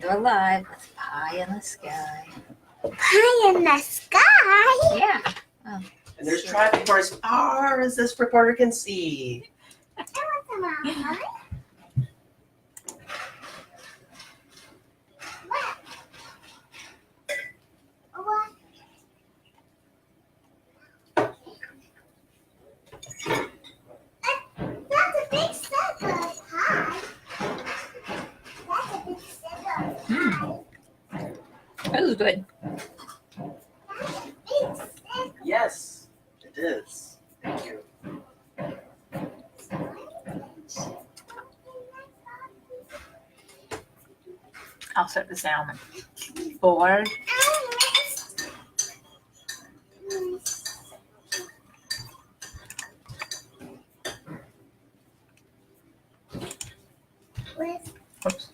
And we're live with Pie in the Sky. Pie in the sky? Yeah. And there's traffic for as far as this reporter can see. I want some pie. What? That's a big stick of pie. That's a big stick of pie. That was good. That's a big stick. Yes, it is. Thank you. I'll set the salmon. 4. Oops.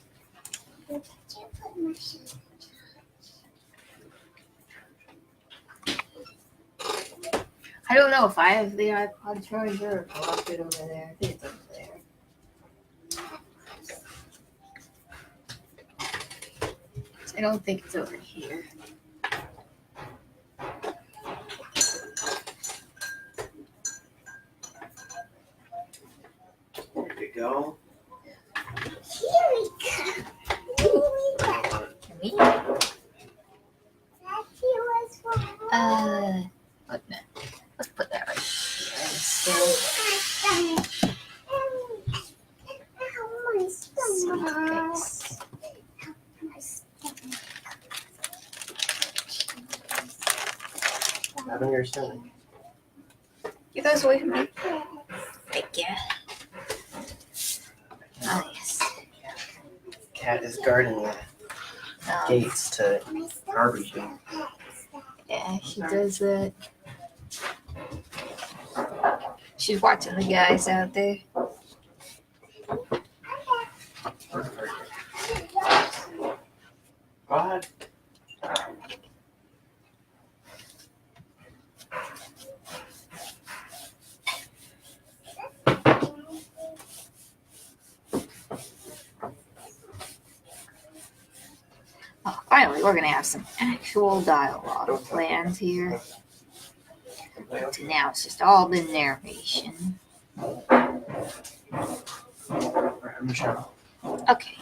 I don't know if I have the iPod charger or if I left it over there. I think it's over there. I don't think it's over here. There you go. Here we go. Here we go. Can we? That here was for What the? Let's put that right here instead. my stomach. Not on your stomach. Get those away from me. Thank you. Oh, yes. Cat is guarding the gates to garbage bin. Yeah, she does that. She's watching the guys out there. Go ahead. Oh, finally, we're going to have some actual dialogue planned here. Until now, it's just all been narration. Michelle. Okay.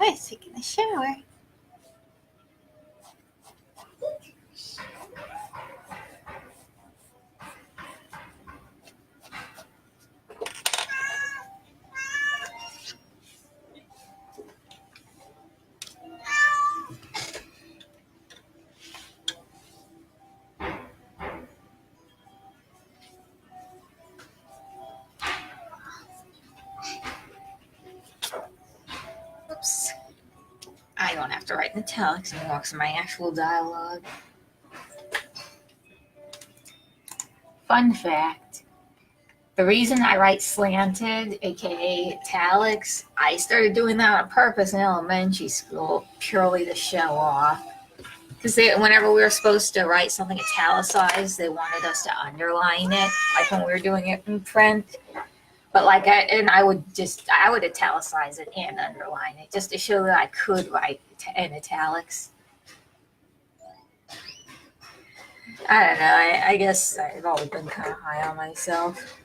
I was taking a shower. Oops. I don't have to write in italics anymore because of my actual dialogue. Fun fact. The reason I write slanted, aka italics, I started doing that on purpose in elementary school purely to show off. Because whenever we were supposed to write something italicized, they wanted us to underline it, like when we were doing it in print. But like, I would italicize it and underline it just to show that I could write in italics. I don't know. I guess I've always been kind of high on myself.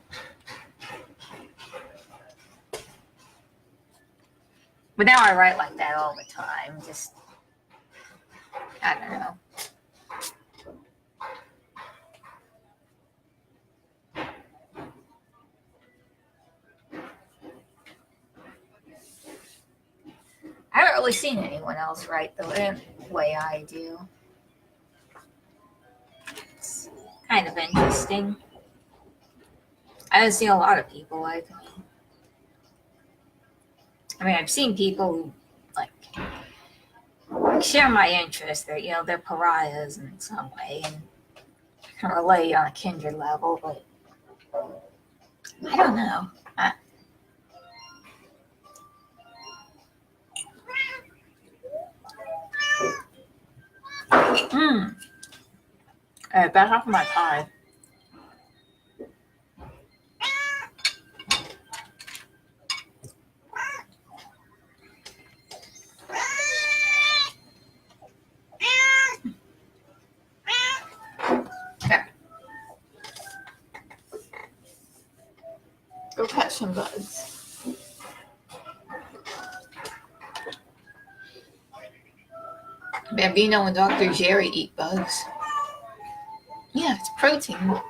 But now I write like that all the time. Just, I don't know. I haven't really seen anyone else write the way I do. It's kind of interesting. I haven't seen a lot of people like me. I mean, I've seen people who like share my interest. They're pariahs in some way and can relate on a kindred level, but I don't know. All right, back off of my pie. Okay. Go catch some bugs. Bambino and Dr. Jerry eat bugs. Yeah, it's protein.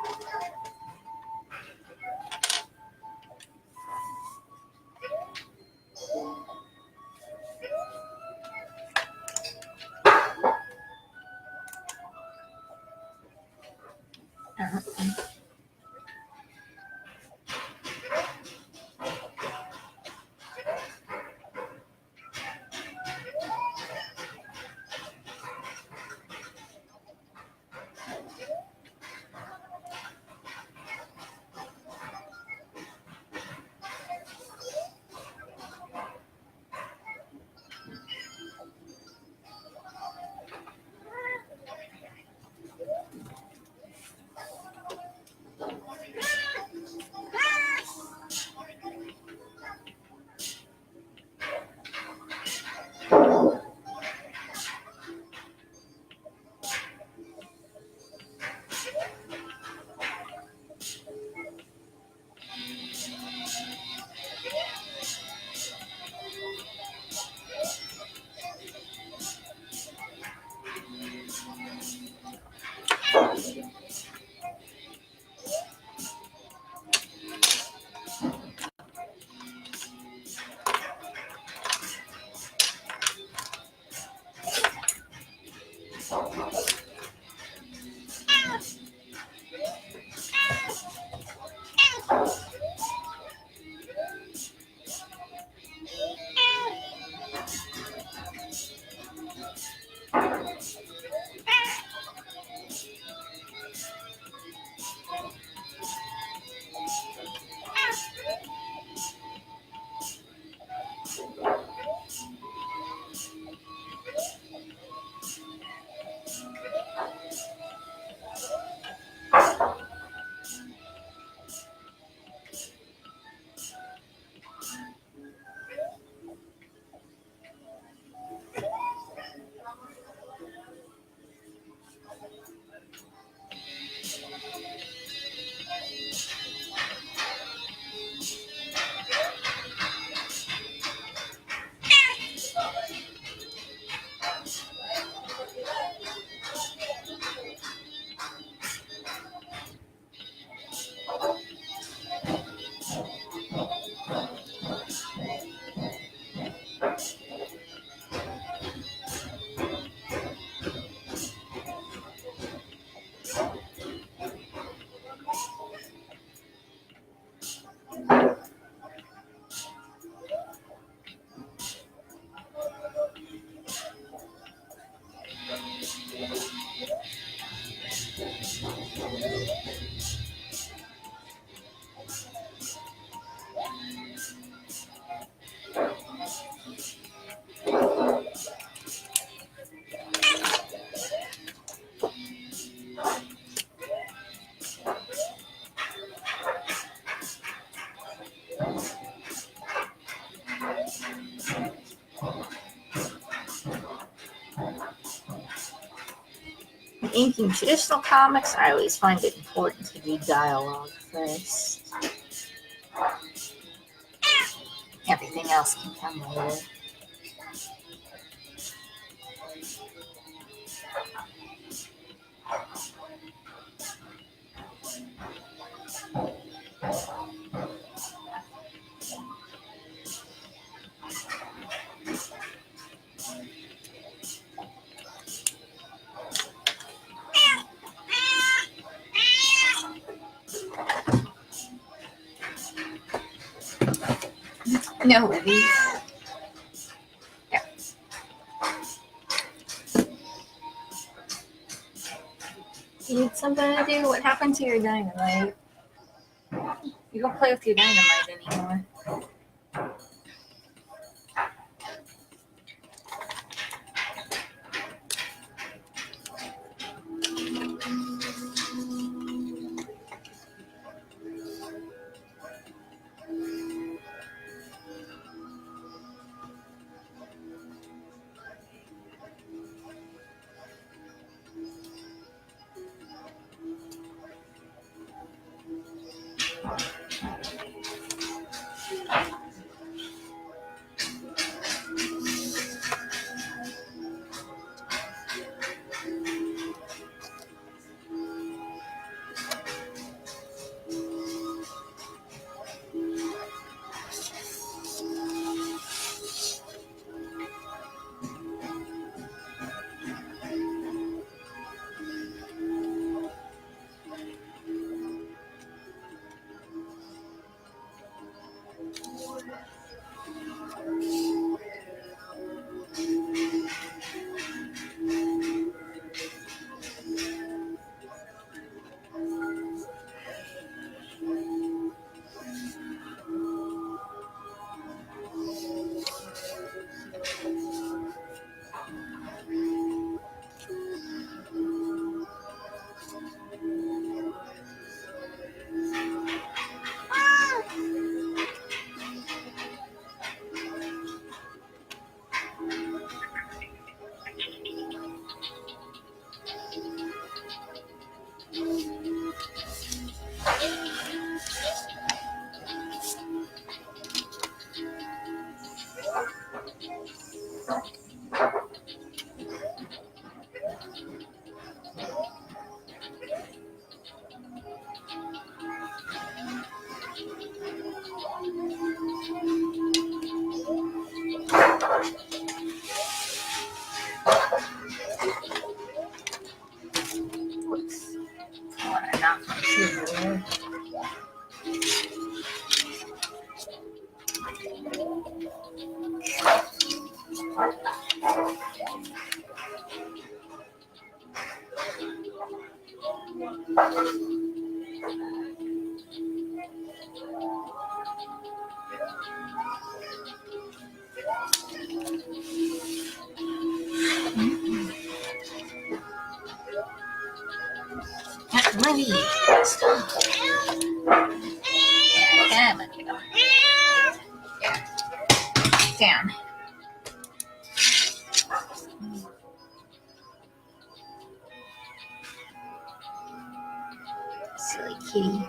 In inking traditional comics, I always find it important to do dialogue first. Everything else can come later. No, Libby. Yeah. You need something to do? What happened to your dynamite? You don't play with your dynamite anymore. Whoops. I want to knock my shoe over. Money. Stop. Yeah, money. Yeah. Down. Silly kitty.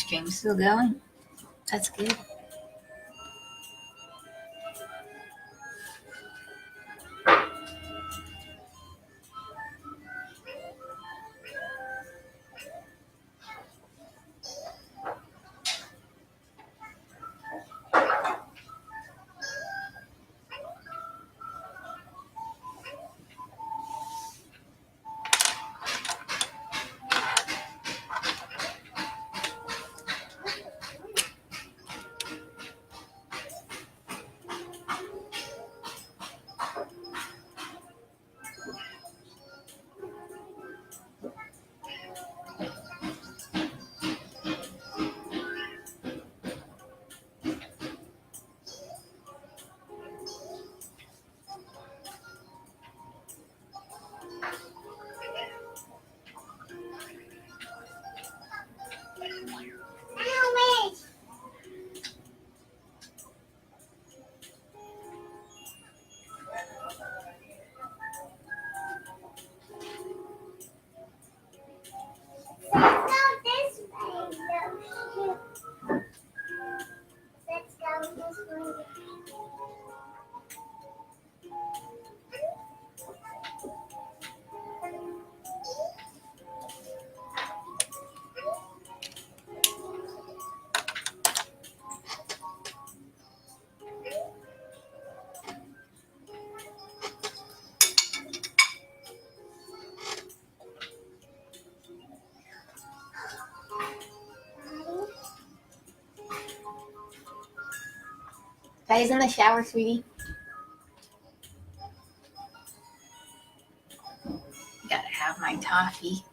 stream's still going. That's good. Let's go this way. No, let's go this way. Guys in the shower, sweetie. Gotta have my toffee.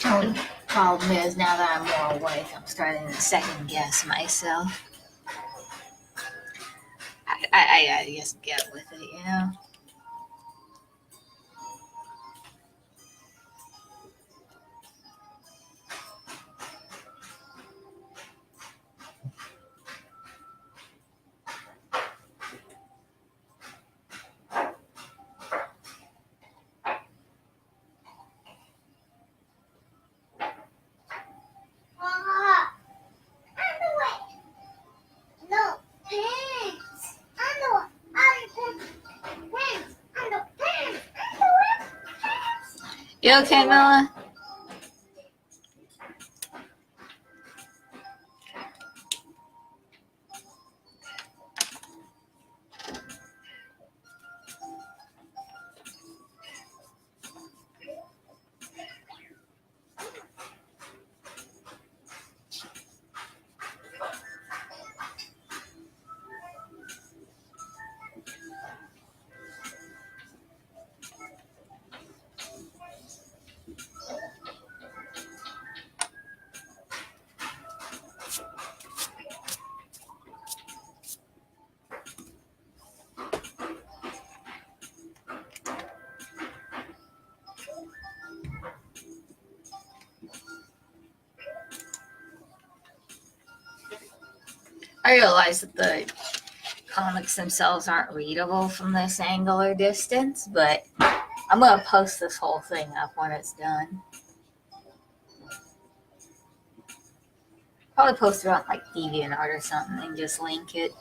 Only problem is now that I'm more awake, I'm starting to second guess myself. I just get with it, you know? No, pants. Underwear. Pants. Underwear. Pants. You okay, Mella? I realize that the comics themselves aren't readable from this angle or distance, but I'm gonna post this whole thing up when it's done. Probably post it on like DeviantArt or something and just link it.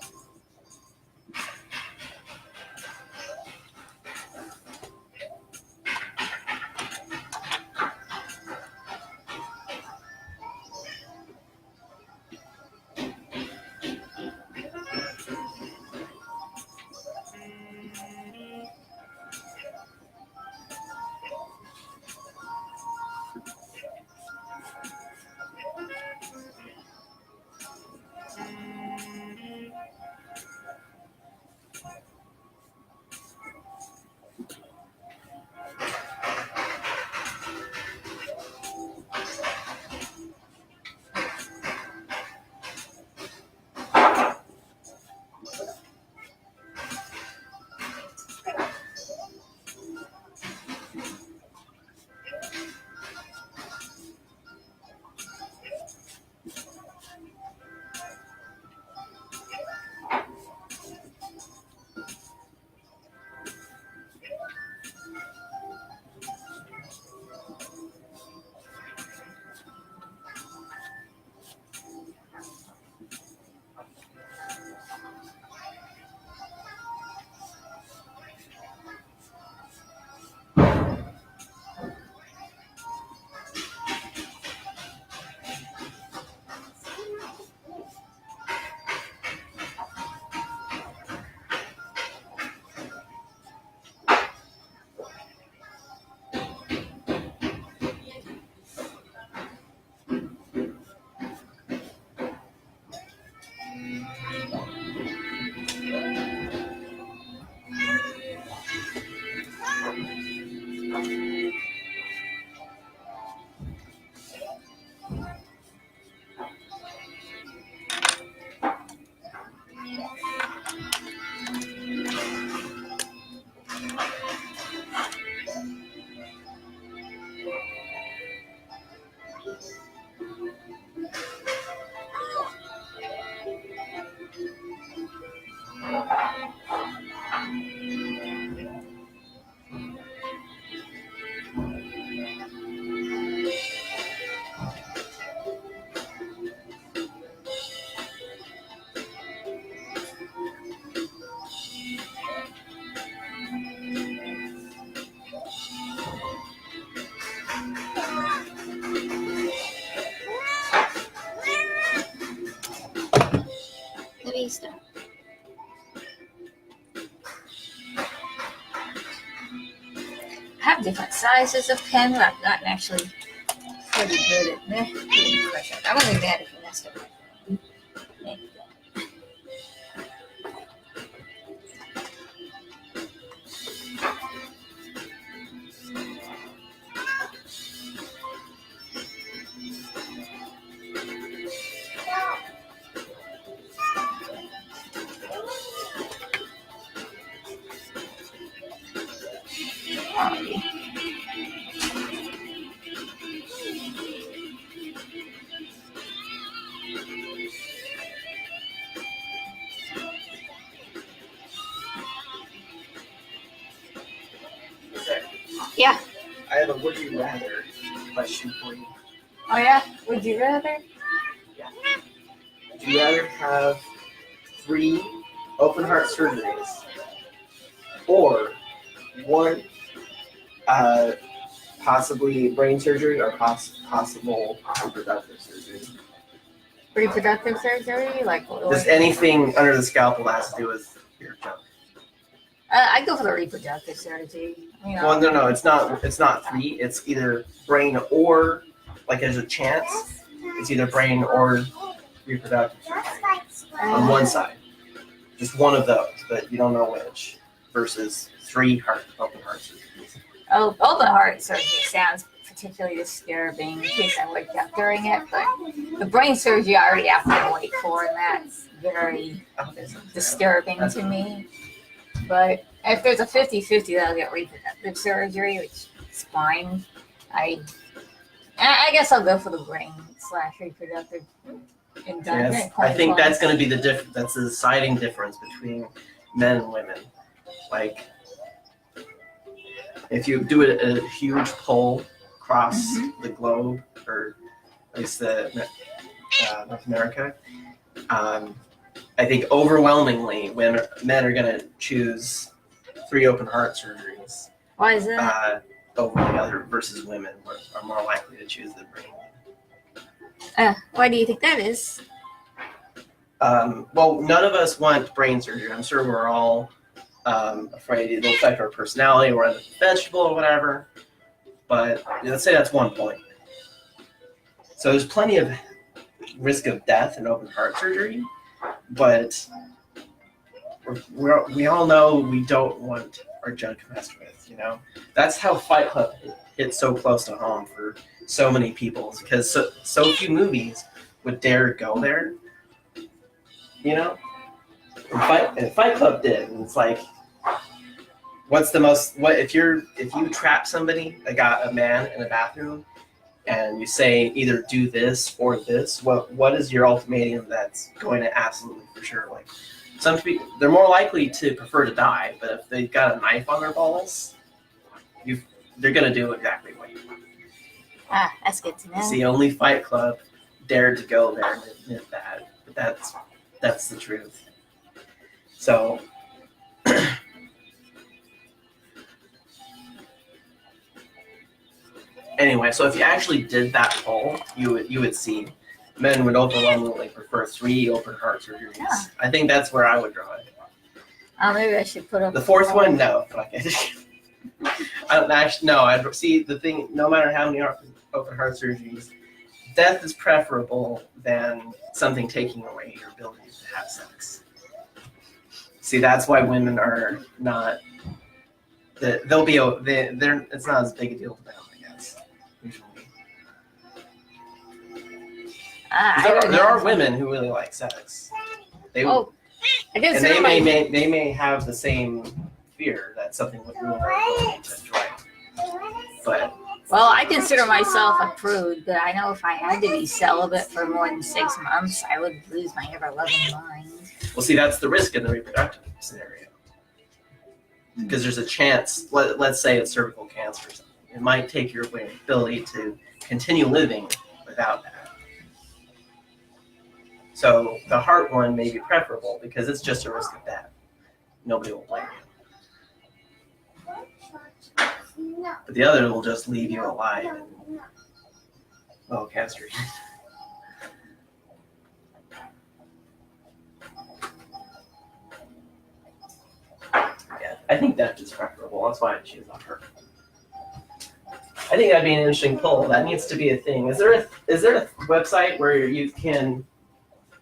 baby stuff. I have different sizes of pen, but I've gotten actually pretty good at putting pressure. I wouldn't be mad if you messed up my phone. Thank you. Alrighty. Okay. Yeah. I have a would you rather question for you. Oh yeah? Would you rather? Would you rather have 3 open heart surgeries or 1 possibly brain surgery or possible reproductive surgery? Reproductive surgery? Like what? Just anything under the scalpel that has to do with your junk. I'd go for the reproductive surgery. You know. Well, no, it's not 3. It's either brain or, like, there's a chance it's either brain or reproductive surgery on one side. Just one of those, but you don't know which. Versus 3 open heart surgeries. Oh, open heart surgery sounds particularly disturbing in case I wake up during it, but the brain surgery I already have to wait for, and that's very disturbing to me. But if there's a 50-50 that I'll get reproductive surgery, which is fine, I guess I'll go for the brain / reproductive. Yes, I think that's going to be that's the deciding difference between men and women. Like, if you do a huge poll across the globe, or at least North America, I think overwhelmingly men are going to choose 3 open heart surgeries. Why is that? Over the other versus women are more likely to choose the brain. Why do you think that is? Well, none of us want brain surgery. I'm sure we're all afraid it'll affect our personality or the vegetable or whatever. But let's say that's one point. So there's plenty of risk of death in open heart surgery, but we all know we don't want our junk messed with, you know? That's how Fight Club hit so close to home for so many people, because so few movies would dare go there, you know? And Fight Club did, and it's like, if you trap somebody, a man in a bathroom, and you say either do this or this, what is your ultimatum that's going to absolutely for sure? Like, some people, they're more likely to prefer to die, but if they've got a knife on their balls, they're going to do exactly what you want. That's good to know. See, only Fight Club dared to go there and admit that, but that's the truth. So, anyway, so if you actually did that poll, you would see men would overwhelmingly prefer 3 open heart surgeries. Yeah. I think that's where I would draw it. Maybe I should put up the 4th one. No, I don't actually. No, I'd see the thing. No matter how many open heart surgeries, death is preferable than something taking away your ability to have sex. See, that's why women are not. They'll be. It's not as big a deal to them, I guess. Usually. There are women who really like sex. They may have the same fear that something would ruin their ability to enjoy. But I consider myself a prude, but I know if I had to be celibate for more than 6 months, I would lose my ever-loving mind. Well, see, that's the risk in the reproductive scenario. Because there's a chance, let's say it's cervical cancer or something. It might take your ability to continue living without that. So the heart one may be preferable because it's just a risk of death. Nobody will blame you. But the other will just leave you alive and, castrated. I think depth is preferable. That's why I choose on her. I think that'd be an interesting poll. That needs to be a thing. Is there a website where you can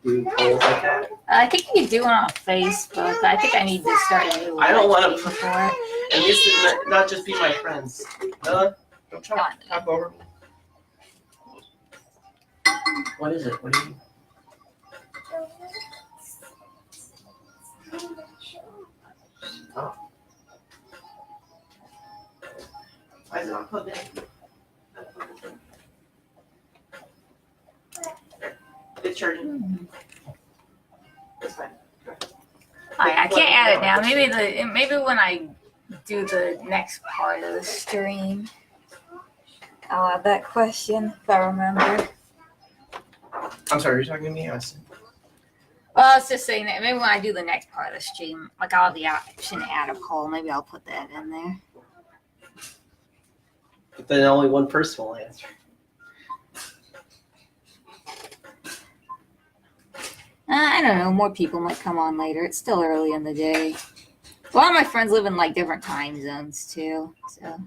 do polls like that? I think you can do one on Facebook. I think I need to start a new I don't want to for it. And these not just be my friends. Don't talk over me. What is it? What do you? Oh. Why is it not plugged in? It's charging. It's fine. I can't add it now. Maybe when I do the next part of the stream, I'll add that question if I remember. I'm sorry, you're talking to me? I was... Well, I was just saying that maybe when I do the next part of the stream, like I'll have the option to add a poll. Maybe I'll put that in there. But then only one person will answer. I don't know. More people might come on later. It's still early in the day. A lot of my friends live in like different time zones too. So.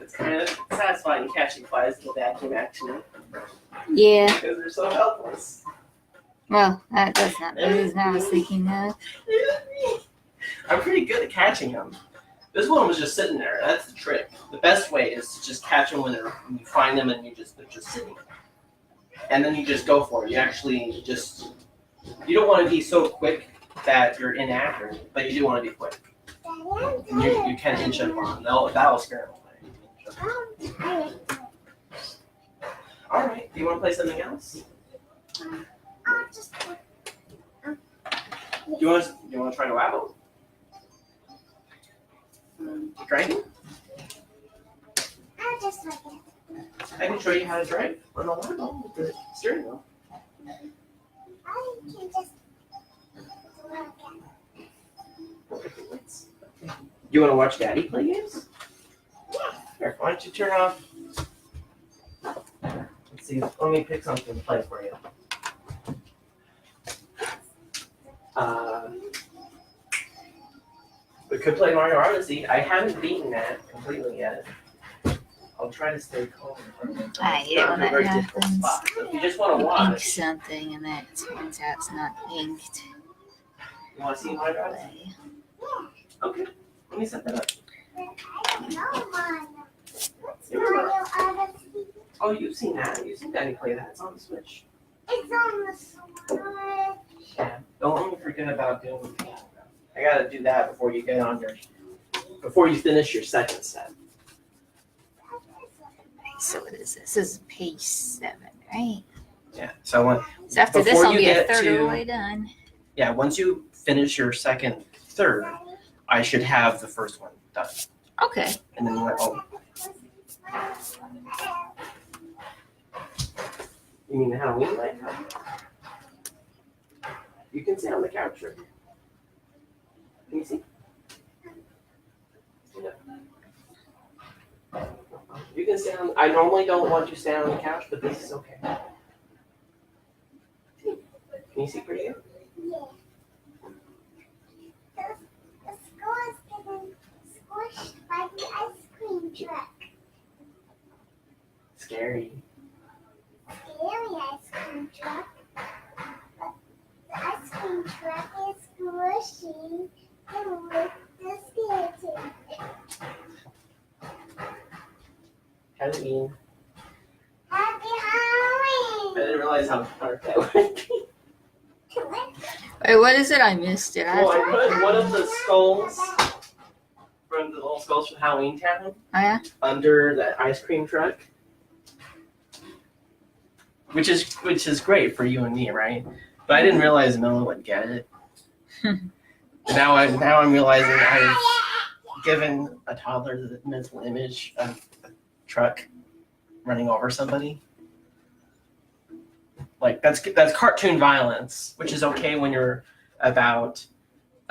It's kind of satisfying catching flies in the vacuum, actually. Yeah. Because they're so helpless. Well, that's not the reason I was thinking of. I'm pretty good at catching them. This one was just sitting there. That's the trick. The best way is to just catch them when you find them and they're just sitting. And then you just go for it. You actually just, you don't want to be so quick that you're inaccurate, but you do want to be quick. And you can inch up on them. That'll scare them away. All right. Do you want to play something else? Do you want to try to wow? Driving? I can show you how to drive on the Lambo with the steering wheel. You want to watch Daddy play games? Here, why don't you turn off? Let's see. Let me pick something to play for you. We could play Mario Odyssey. I haven't beaten that completely yet. I'll try to stay calm. I hate it when that happens. So if you just want to Ink watch, something and that turns out it's not inked. you want to see Mario Odyssey? Okay, let me set that up. Oh, you've seen that. You've seen Daddy play that. It's on the Switch. It's on the Switch. Yeah. Don't let me forget about doing the piano. I gotta do that before you get on before you finish your second set. So what is this? This is page 7, right? Yeah. So after this, before I'll you be a get third of to- the way done. yeah, once you finish your second, third, I should have the first one done. Okay. And then you mean the Halloween light? You can sit on the couch right here. Can you see? Yeah. You can stand on, I normally don't want you to stand on the couch, but this is okay. Can you see pretty good? Yeah. The school is getting squished by the ice cream truck. Scary. Scary? cream truck. The ice cream truck is squishy and with the skeleton. Halloween. Happy I Halloween! didn't realize how dark that would be. Wait, what is it? I missed it. Well, I put one of the skulls from the little skulls from Halloween Town Oh, yeah? under that ice cream truck, which is great for you and me, right? But I didn't realize Noah would get it. now I'm realizing I've given a toddler the mental image of a truck running over somebody. Like that's cartoon violence, which is okay when you're about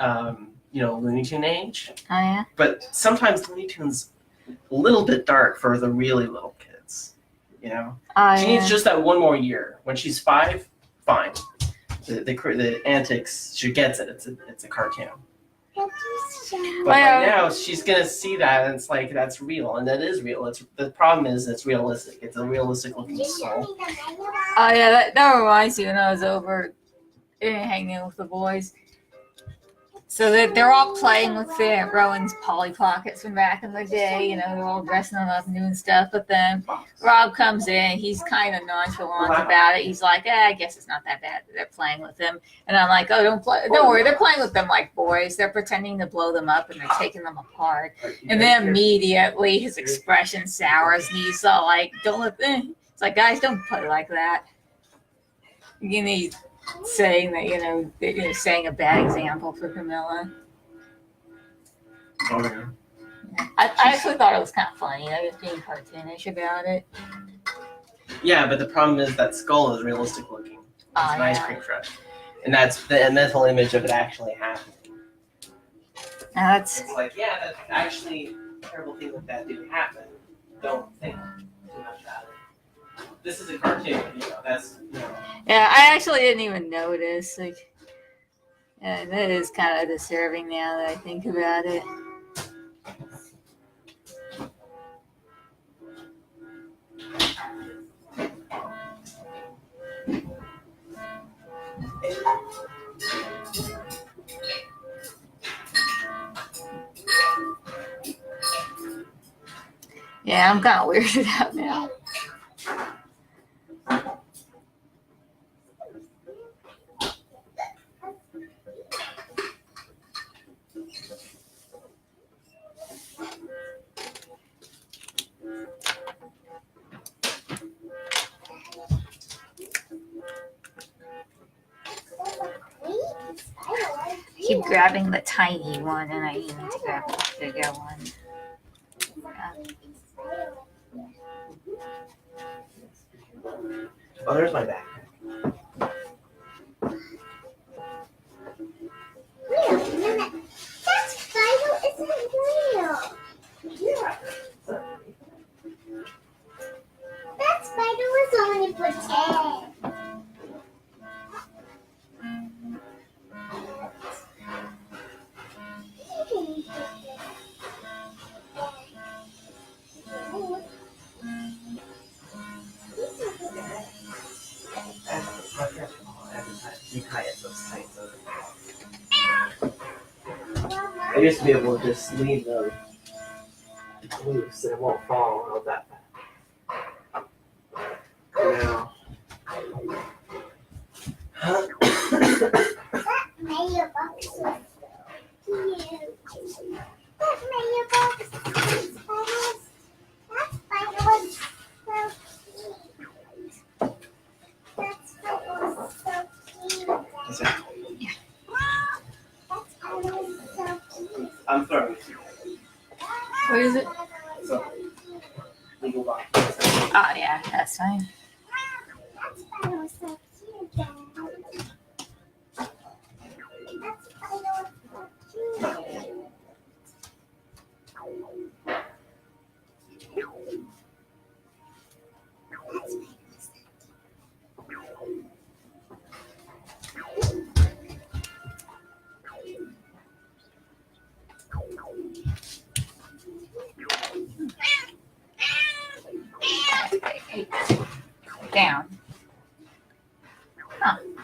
Looney Tune age. Oh, yeah? But sometimes Looney Tune's a little bit dark for the really little kids. You know, Oh, she yeah. needs just that one more year. When she's 5, fine. The antics, she gets it. It's a cartoon. But right now, she's gonna see that, and it's like that's real, and that is real. The problem is it's realistic. It's a realistic looking soul. Oh, yeah, that reminds me when I was over hanging out with the boys. So they're all playing with their Rowan's Polly Pockets from back in the day. They're all dressing them up and doing stuff. But then Rob comes in. He's kind of nonchalant about it. He's like, I guess it's not that bad that they're playing with him. And I'm like, oh, don't worry. They're playing with them like boys. They're pretending to blow them up and they're taking them apart. And then immediately his expression sours and he's all like, don't let them. It's like, guys, don't play like that. He's saying that, saying a bad example for Camilla. Oh, yeah. I actually thought it was kind of funny. Just being cartoonish about it. Yeah, but the problem is that skull is realistic looking. It's an ice cream truck. And that's the mental image of it actually happening. That's It's like, yeah, that's actually terrible things like that do happen. Don't think too much about it. This is a cartoon, that's, yeah. I actually didn't even notice. That is kind of disturbing now that I think about it. Yeah, I'm kind of weirded out now. Keep grabbing the tiny one, and I need to grab the bigger one. Oh, there's my back. Wait a minute. That spider isn't real. Yeah. That spider was only pretend. I used to be able to just leave them loose and it won't fall out that fast. Now. That mayor box was so cute. That mayor box was that spider was so cute. That spider was so cute. Is that- That spider was so cute. I'm throwing. What is it? So, legal box. Oh yeah, that's fine. That spider was so cute, Dad. That spider was so cute. Down.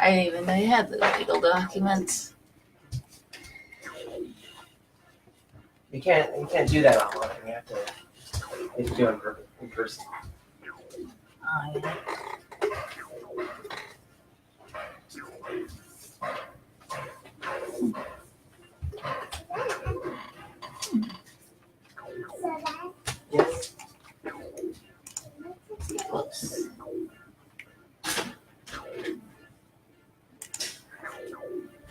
I didn't even know you had the legal documents. You can't do that online. You have to do it in person. Oh, yeah. So that's Yes. Whoops.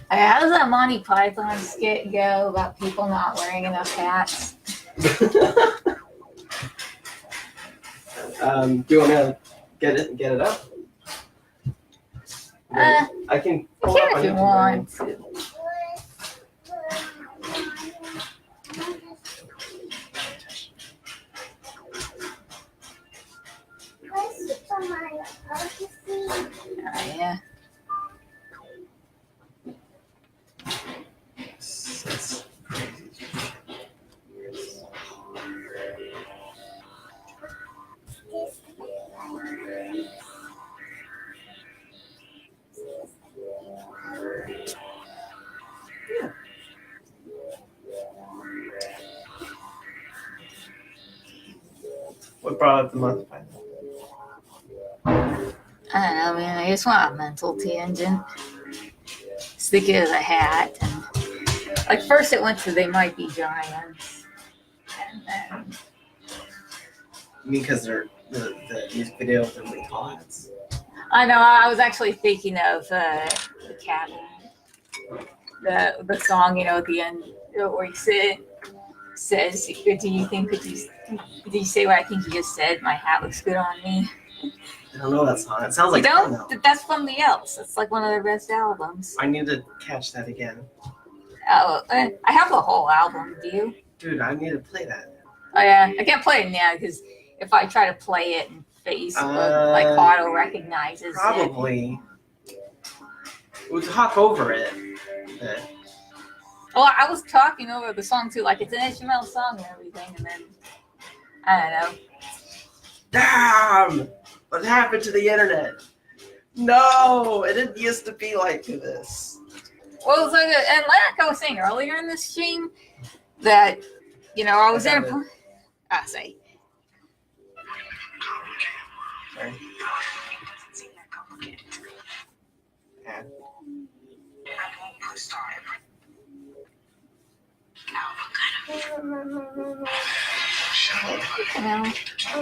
How does that Monty Python skit go about people not wearing enough hats? Do you want to get it up? I can. You pull can up if you on want to. where's from my odyssey? Oh, yeah. It's crazy. What brought up the month by I don't know, man. I just want a mental tangent. Just thinking of the hat. And, like, first it went to They Might Be Giants. And then, You mean because they're the music video with the really tall hats? I know, I was actually thinking of the cabin. The song, at the end where he says, do you think, did you say what I think you just said? My hat looks good on me. I don't know that song. It sounds like You don't? techno. That's from the Elves. It's like one of their best albums. I need to catch that again. Oh, I have the whole album. Do you? Dude, I need to play that. Oh yeah, I can't play it now because if I try to play it in Facebook, like auto recognizes it. Probably. We'll talk over it. Well, I was talking over the song too, like it's an instrumental song and everything, and then I don't know. Damn! What happened to the internet? No! It didn't used to be like this. Well, it's like, and like I was saying earlier in this stream, that I was in a. Say. Sorry. Ad.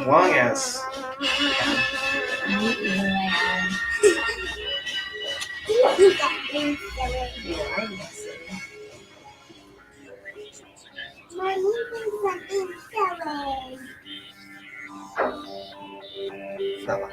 Long ass. My movie's fucking silly. Not loud.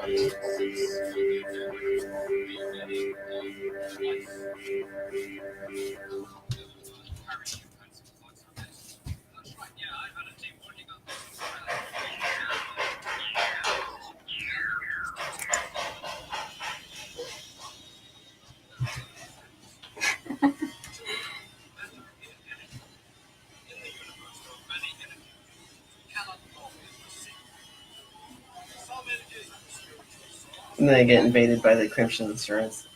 And then they get invaded by the Crimson Insurance.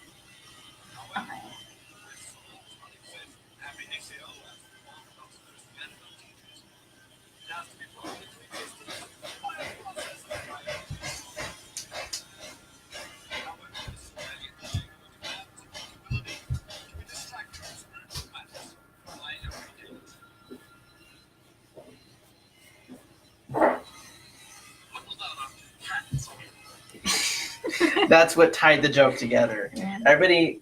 That's what tied the joke together. Yeah. Everybody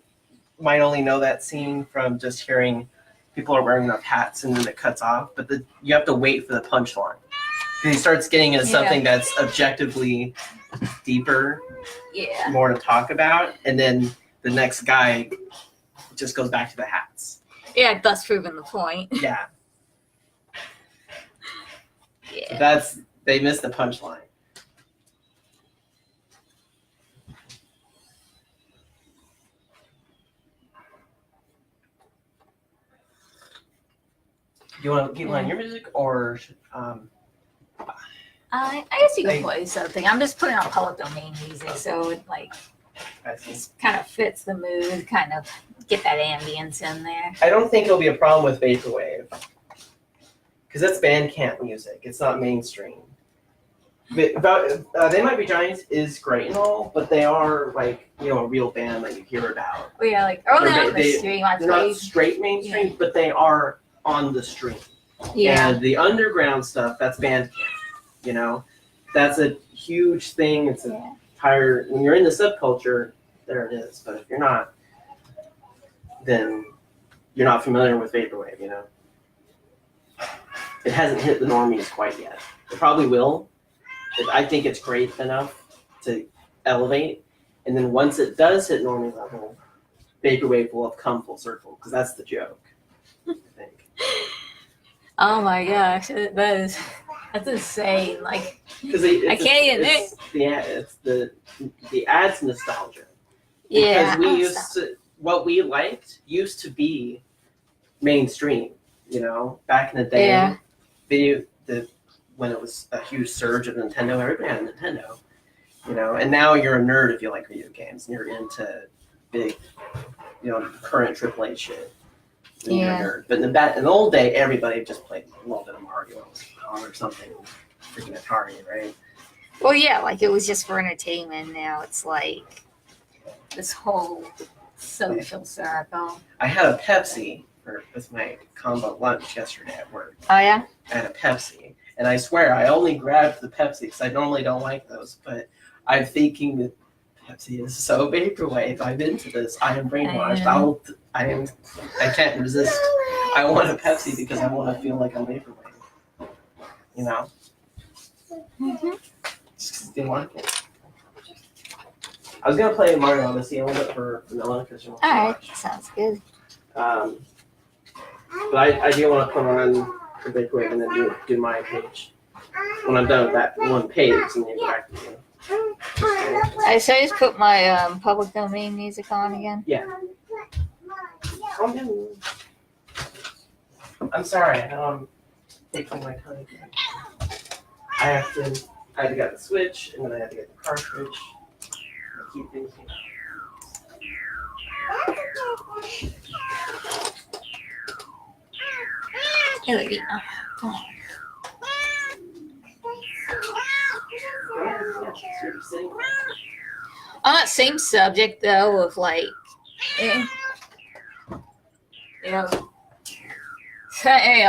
might only know that scene from just hearing people are wearing enough hats and then it cuts off, but you have to wait for the punchline. Because he starts getting into something that's objectively deeper, more to talk about, and then the next guy just goes back to the hats. Yeah, thus proving the point. Yeah. Yeah. So they missed the punchline. Do you want to keep playing your music, or I guess you can play something. I'm just putting on public domain music, so it, like. I see. It kind of fits the mood, kind of get that ambience in there. I don't think it'll be a problem with vaporwave, because that's Bandcamp music. It's not mainstream. They Might Be Giants is great and all, but they are like a real band that you hear about. Well, yeah, like early They're on the stream, I They're not played. straight mainstream, but they are on the stream. Yeah, And the underground stuff, that's Bandcamp. That's a huge thing. It's yeah. when you're in the subculture, there it is. But if you're not, then you're not familiar with vaporwave. It hasn't hit the normies quite yet. It probably will. I think it's great enough to elevate, and then once it does hit normie level, vaporwave will have come full circle, because that's the joke, I think. Oh my gosh, that's insane. Like, Because I can't even. it's the ads nostalgia. Yeah, Because what we liked used to be mainstream. Back in the day, Yeah. When it was a huge surge of Nintendo, everybody had a Nintendo. And now you're a nerd if you like video games and you're into big, current AAA shit. Then you're a nerd. But in the old day, everybody just played a little bit of Mario or something, freaking Atari, right? Well, yeah, like it was just for entertainment. Now it's like this whole social circle. I had a Pepsi with my combo lunch yesterday at work. Oh yeah. I had a Pepsi, and I swear I only grabbed the Pepsi because I normally don't like those, but I'm thinking that Pepsi is so vaporwave. I'm into this. I am brainwashed. I can't resist. I want a Pepsi because I want to feel like I'm vaporwave. Mm-hmm. Just didn't like it. I was gonna play Mario Odyssey a little bit for vanilla because you want to All right, watch. sounds good. But I do want to put on the vaporwave and then do my page. When I'm done with that one page, and then back to you. So I just put my public domain music on again. Yeah. Calm down. I'm sorry. I know I'm taking my time. I had to get the Switch, and then I had to get the cartridge. I keep things here. Hey, lady. Come on. On that same subject, though, of like,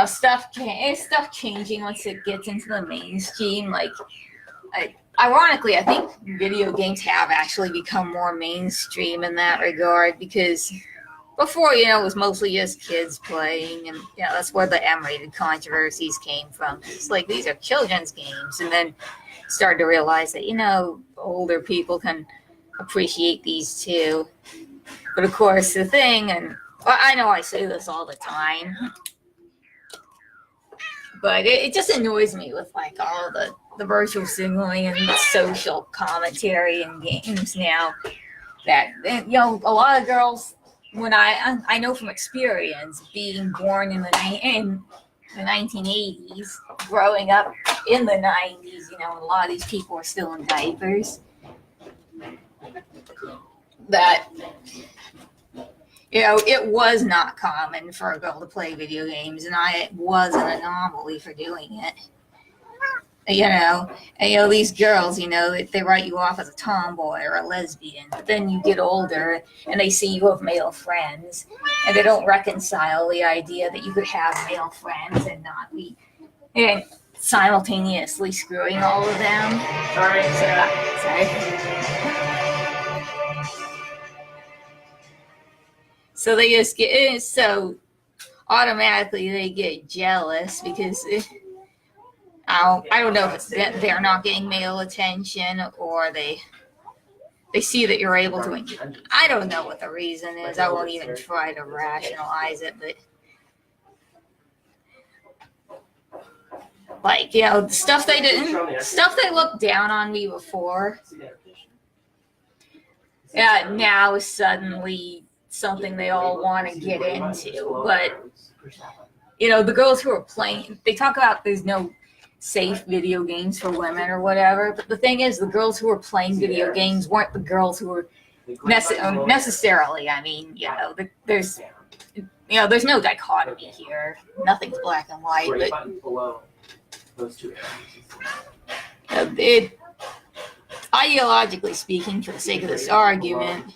stuff changing once it gets into the mainstream. Like, ironically, I think video games have actually become more mainstream in that regard, because before, it was mostly just kids playing, and that's where the M-rated controversies came from. It's like, these are children's games, and then started to realize that older people can appreciate these too. But of course, the thing, and I know I say this all the time, but it just annoys me with like all the virtual signaling and the social commentary in games now, that a lot of girls, when I know from experience, being born in the 1980s, growing up in the 90s, a lot of these people are still in diapers, that it was not common for a girl to play video games, and I was an anomaly for doing it. And these girls, they write you off as a tomboy or a lesbian, but then you get older and they see you have male friends, and they don't reconcile the idea that you could have male friends and not be simultaneously screwing all of them. Sorry. So they just get automatically they get jealous because I don't know if it's that they're not getting male attention, or they see that you're able to. I don't know what the reason is. I won't even try to rationalize it, but like stuff they looked down on me before. Yeah, now is suddenly something they all want to get into. But the girls who are playing, they talk about there's no safe video games for women or whatever. But the thing is, the girls who were playing video games weren't the girls who were necessarily. I mean, there's there's no dichotomy here. Nothing's black and white, Right but button below those two areas. it, ideologically speaking, for the sake of this argument,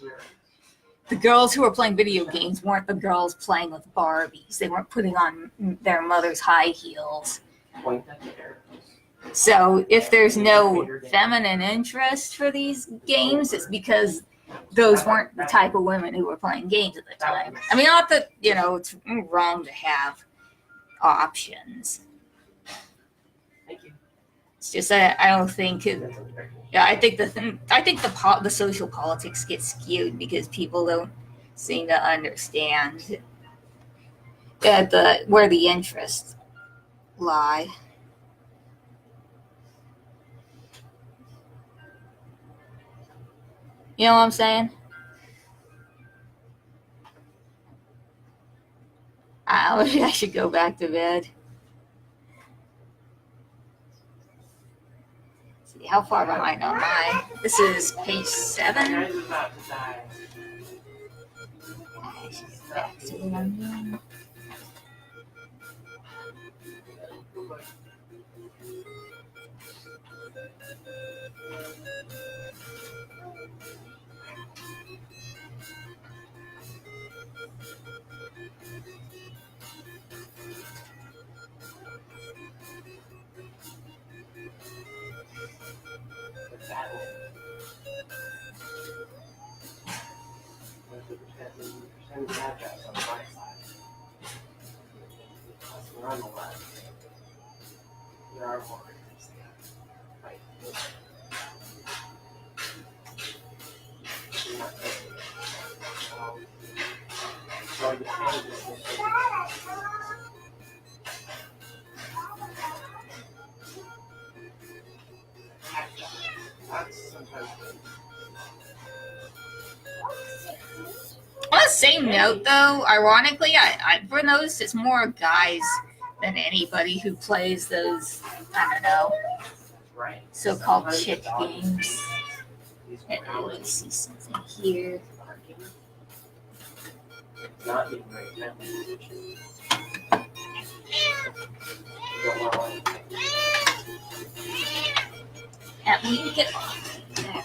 the girls who were playing video games weren't the girls playing with Barbies. They weren't putting on their mother's high heels. Point at the arrows. So if there's no feminine interest for these games, it's because those weren't the type of women who were playing games at the time. I mean, not that, it's wrong to have options. Thank you. It's just that I don't think I think the social politics get skewed because people don't seem to understand where the interests lie. You know what I'm saying? Maybe I should go back to bed. Let's see, how far behind am I? This is page 7. Guys is about to die. Back to what I'm doing. There are more records there. Right. That's sometimes On the same note, though, ironically, I've noticed it's more guys than anybody who plays those, I don't know, right. so-called chick games. Let's see something here. Not even right now. And we can get off there.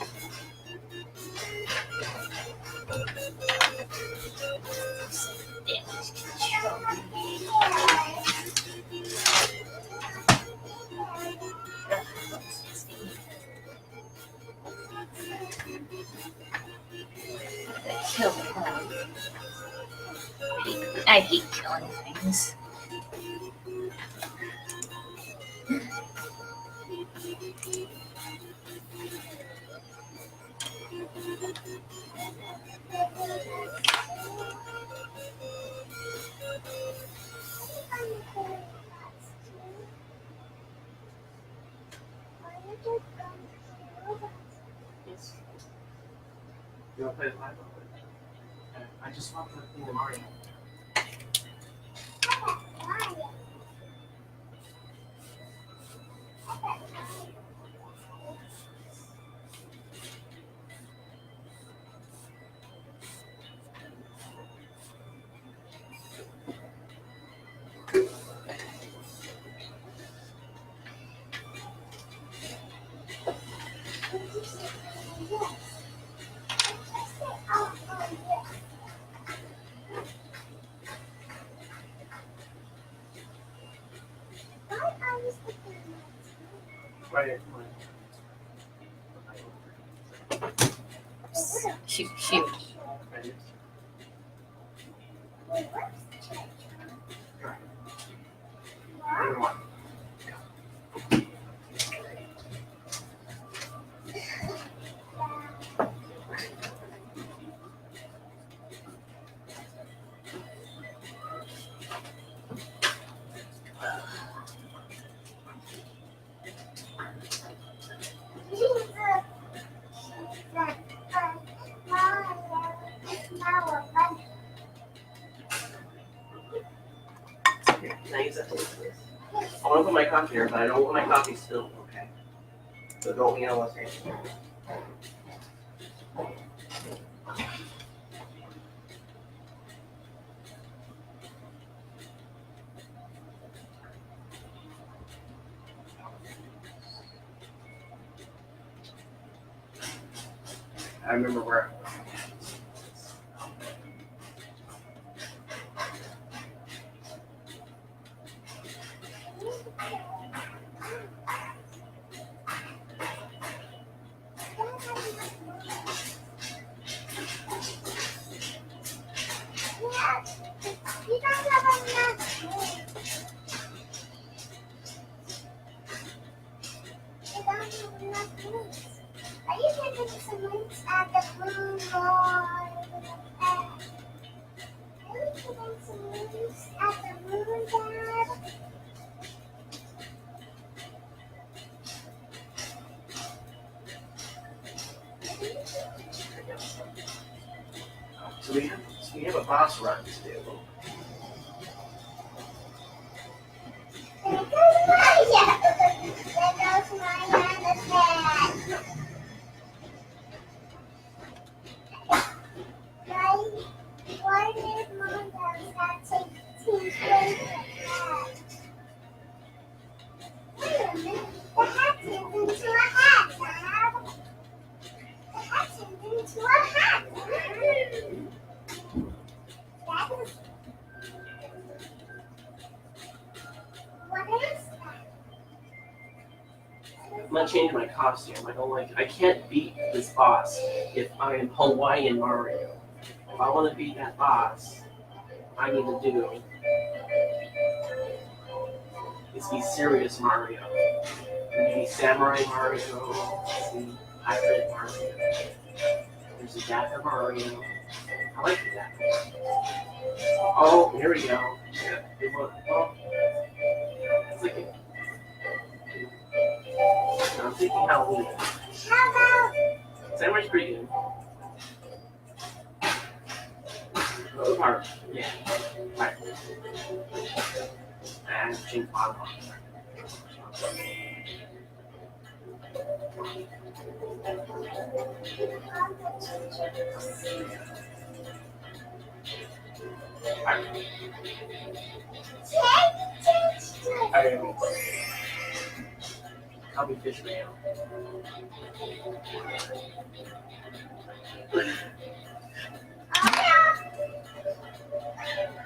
Kill them. I hate killing things. You want to play the live? I just want to play the Mario. Right. Shoot. Ready? One. I want to put my coffee here, but I don't want my coffee spilled, okay? So don't, what's happening. I remember where. Yeah, you don't have enough room. You don't have enough room. Are you taking some roots at the blue line? Are you taking some roots at the blue dad? So we have a boss run to do. There goes Maya. There goes Maya and the dad. Why did Mom not take T's away from that? Wait a minute. The hat turned into a hat, Dad. The hat turned into a hat, Dad. That is. What is that? I'm gonna change my costume. I can't beat this boss if I am Hawaiian Mario. If I want to beat that boss, I need to do is be serious Mario. Maybe Samurai Mario, see Pirate Mario. There's a Dapper Mario. I like the Dapper. Oh, here we go. Yeah, well, it's like I'm thinking Halloween. How about Samurai's pretty good. Those are, yeah. Right. And Jing Fong. Cubby fish man.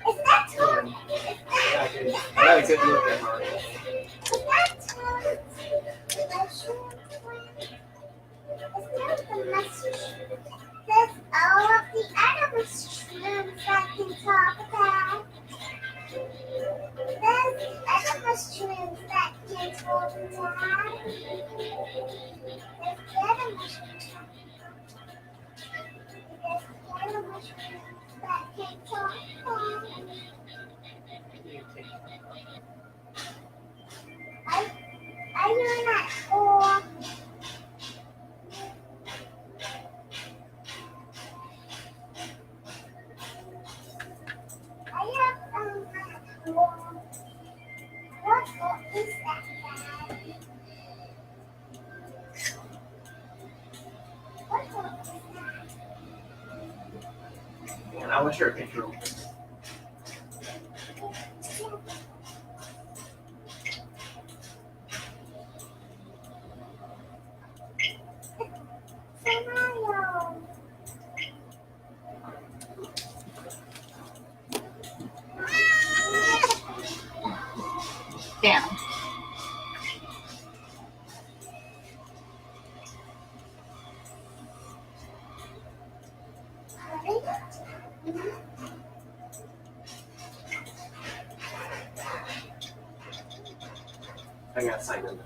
is that Tom? I got a good look at Mario. Is that Tom's mushroom plant? Is that the mushroom? There's all of the other mushrooms that can talk about. There's other mushrooms that can talk about. There's the other mushrooms. There's the other mushrooms that can talk about. I know that all. I have that all. What is that, Dad? What is that? Man, I wish I could picture him. Mario. Down. I got signed in.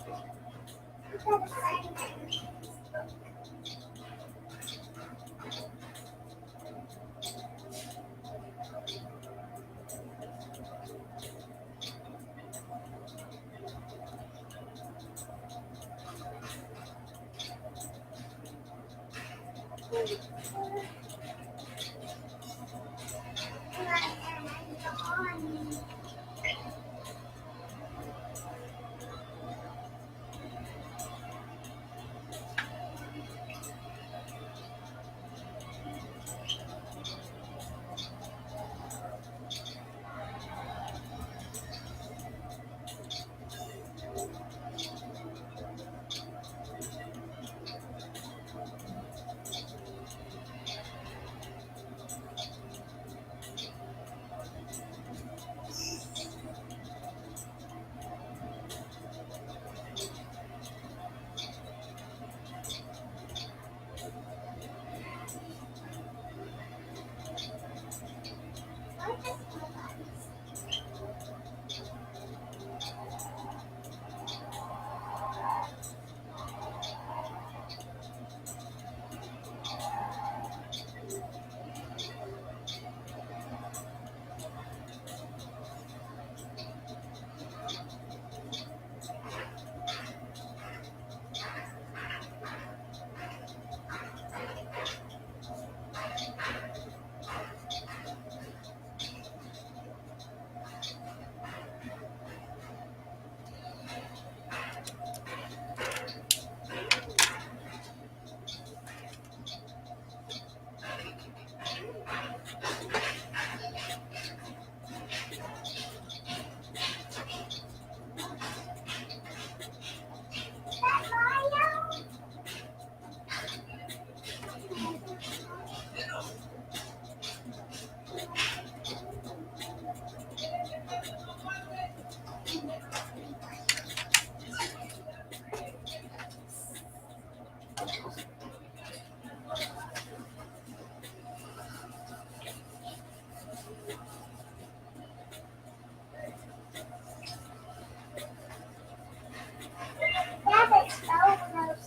Dad, it's those.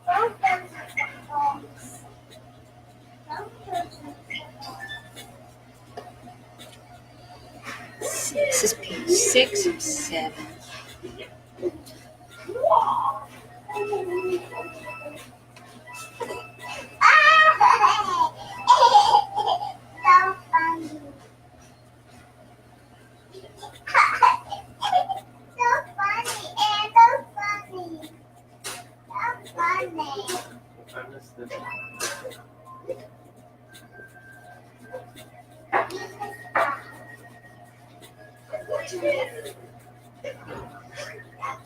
Both those are the dogs. Both those are the dogs. This is page 6 or 7. So funny. So funny and so funny. So funny. I missed this.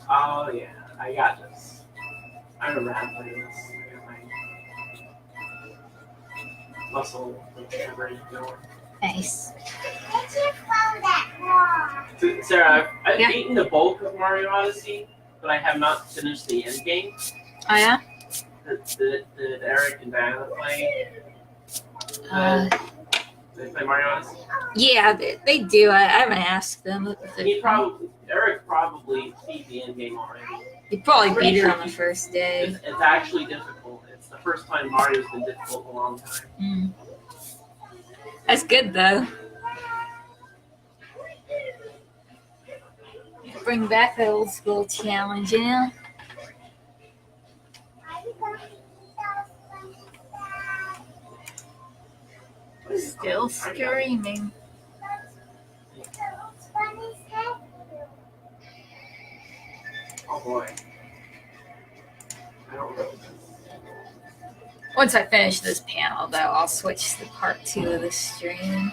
Oh yeah, I got this. I remember how to play this. I got my muscle memory going. Nice. Did you found that wrong? Sarah, I've Yeah. beaten the bulk of Mario Odyssey, but I have not finished the end game. Oh, yeah? Did Eric and Diana play? They play Mario Odyssey? Yeah, they do. I haven't asked them. If Eric probably beat the end game already. he probably beat her on the first day. It's actually difficult. It's the first time Mario's been difficult in a long time. Mm. That's good, though. Bring back that old school challenge, you know? Are you going to eat those bunnies, Dad? Still screaming. Those bunnies have you. Oh boy. I don't know. Once I finish this panel, though, I'll switch to part 2 of the stream.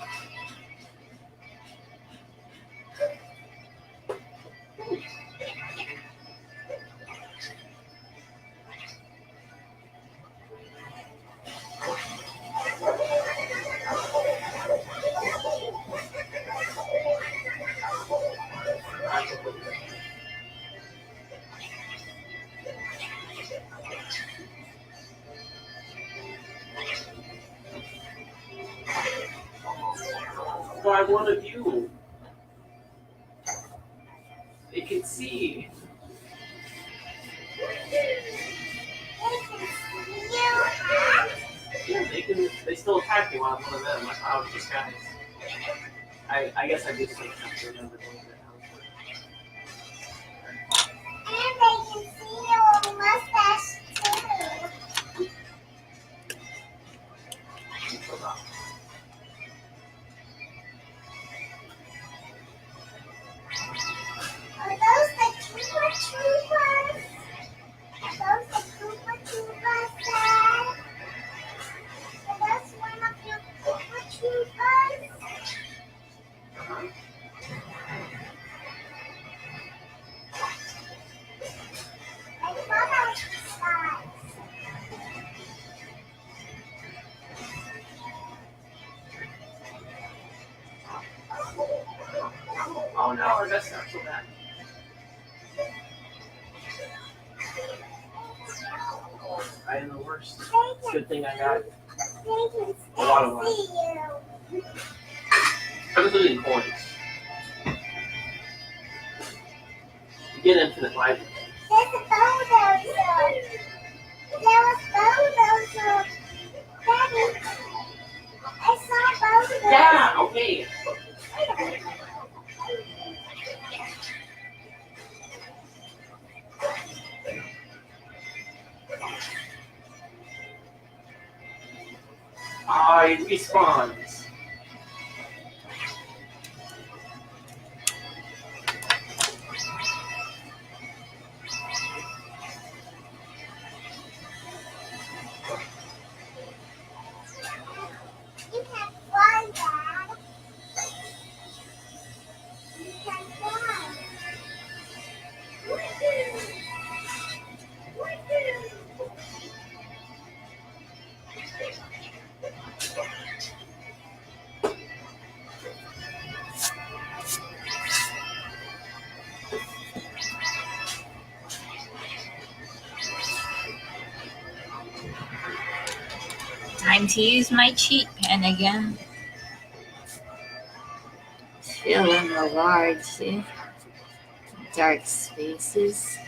Why one of you? They can see. Yeah, they still attack you while I'm one of them. Like, oh, these guys. I guess I just like, have to remember a little bit how And they can see your mustache too. it's about. Are those the Koopa Troopers? Are those the Koopa Troopers, Dad? Are those one of your Koopa Troopers? I thought I was the spies. Oh no, that's not so bad. I am the worst. Good thing I got. They can A lot of still see you. I'm just losing points. You get infinite life. There's a bulldozer. There was bulldozer. Daddy, I saw a bulldozer. Yeah, okay. Wait a minute. Ah, it respawns. You can fly, Dad. You can fly. Time to use my cheat pen again. Fill in the large, dark spaces.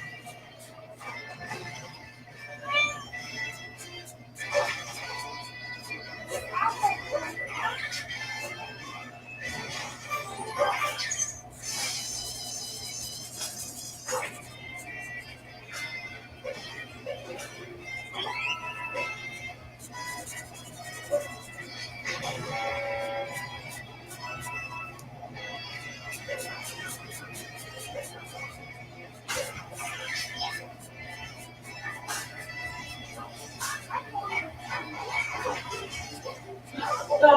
No!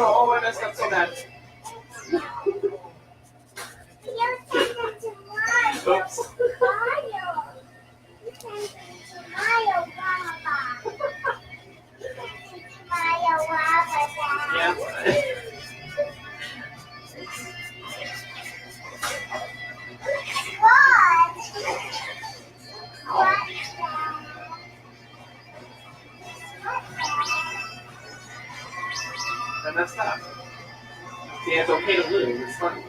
Oh, I messed up so bad. You sent it to Mario. Oops. Mario. You sent it to Mario, Baba. You sent it to Mario, Baba. Yeah. What? What? I messed up. See, it's okay to lose. It's fun.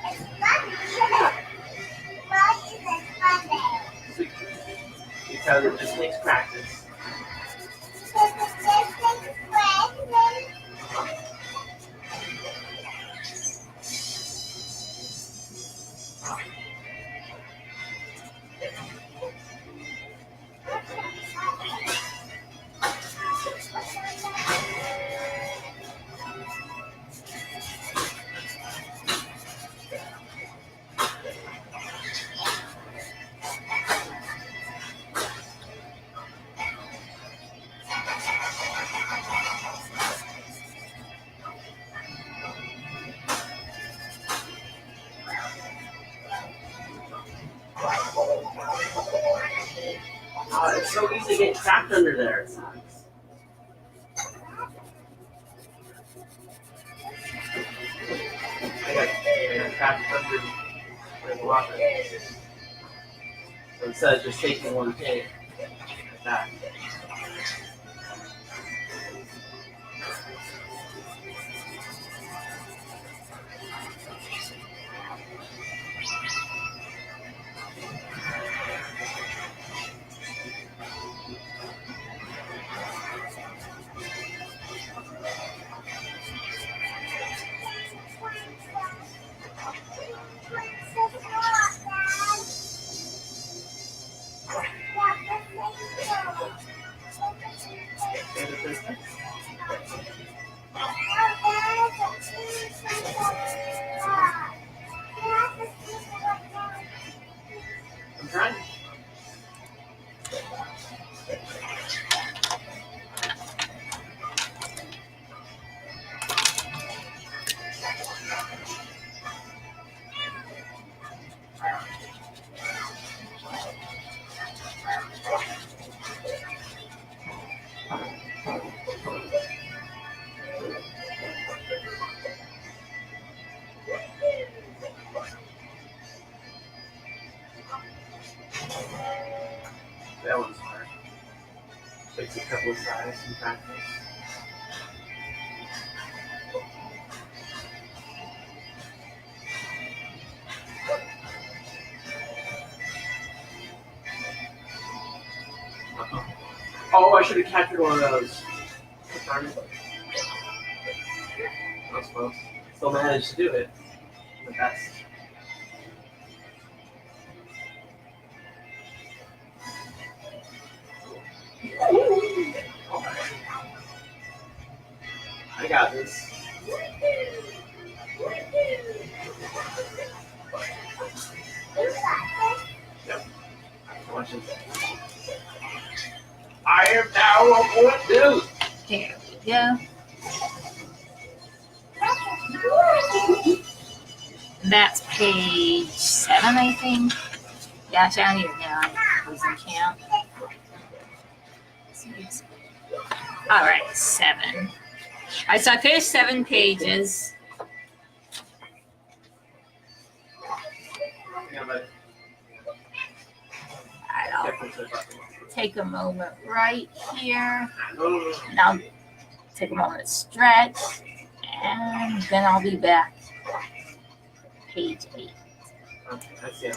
It's funny. Why is it funny? Because it just takes practice. Because it just takes practice. Oh, it's so easy to get trapped under there. It sucks. I got trapped under where the water is. So instead of just taking one take, like that. I'm trying. That one's hard. Takes a couple of tries and practice. Uh-oh. Oh, I should have captured one of those. Darn it. I was close. Still managed to do it. The best. I got this. Yep. Watch this. I am now on point two. There we go. That's page 7, I think. Gosh, I don't even know. I'm losing count. All right, 7. All right, so I finished 7 pages. Yeah, but All right, take a moment right here, and I'll take a moment to stretch, and then I'll be back. Page 8. Okay, I see.